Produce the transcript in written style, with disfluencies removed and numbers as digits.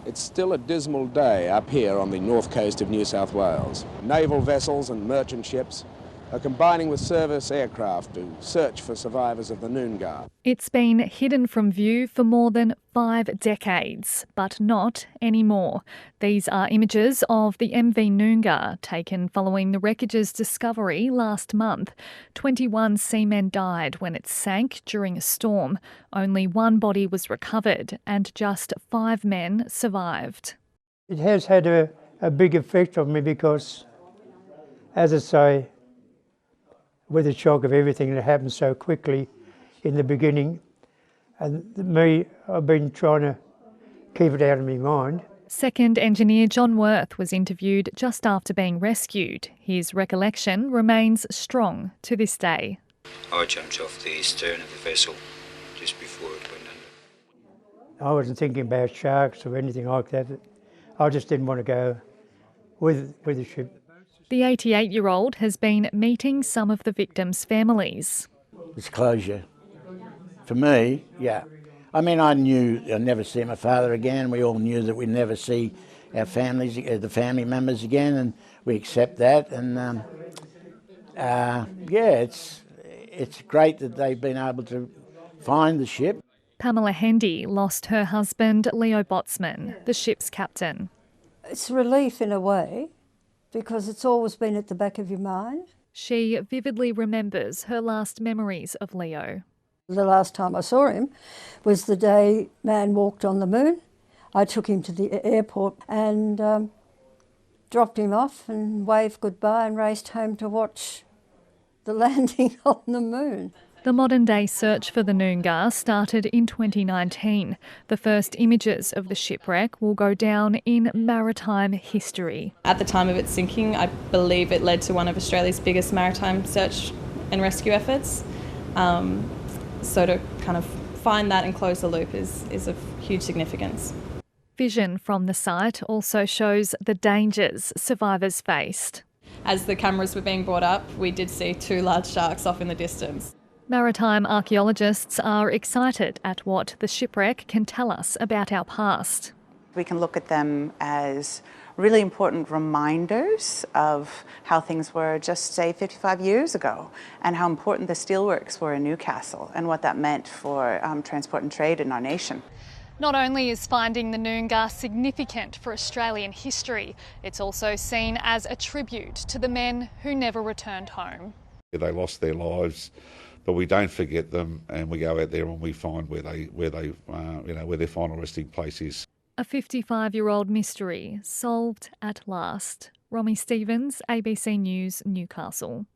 It's still a dismal day up here on the north coast of New South Wales. Naval vessels and merchant ships are combining with service aircraft to search for survivors of the Noongah. It's been hidden from view for more than 5 decades, but not anymore. These are images of the MV Noongah taken following the wreckage's discovery last month. 21 seamen died when it sank during a storm. Only one body was recovered and just 5 men survived. It has had a big effect on me because, as I say, with the shock of everything that happened so quickly in the beginning, and I've been trying to keep it out of my mind. Second engineer John Worth was interviewed just after being rescued. His recollection remains strong to this day. I jumped off the stern of the vessel just before it went under. I wasn't thinking about sharks or anything like that. I just didn't want to go with the ship. The 88-year-old has been meeting some of the victims' families. It's closure. For me, yeah. I mean, I knew I'd never see my father again. We all knew that we'd never see our families, the family members again, and we accept that. And yeah, it's great that they've been able to find the ship. Pamela Hendy lost her husband, Leo Botsman, the ship's captain. It's relief in a way, because it's always been at the back of your mind. She vividly remembers her last memories of Leo. The last time I saw him was the day man walked on the moon. I took him to the airport and dropped him off and waved goodbye and raced home to watch the landing on the moon. The modern-day search for the Noongah started in 2019. The first images of the shipwreck will go down in maritime history. At the time of its sinking, I believe it led to one of Australia's biggest maritime search and rescue efforts. So to kind of find that and close the loop is of huge significance. Vision from the site also shows the dangers survivors faced. As the cameras were being brought up, we did see 2 large sharks off in the distance. Maritime archaeologists are excited at what the shipwreck can tell us about our past. We can look at them as really important reminders of how things were just, say, 55 years ago, and how important the steelworks were in Newcastle and what that meant for transport and trade in our nation. Not only is finding the Noongah significant for Australian history, it's also seen as a tribute to the men who never returned home. They lost their lives, but we don't forget them, and we go out there and we find where their final resting place is. A 55-year-old mystery solved at last. Romy Stevens, ABC News, Newcastle.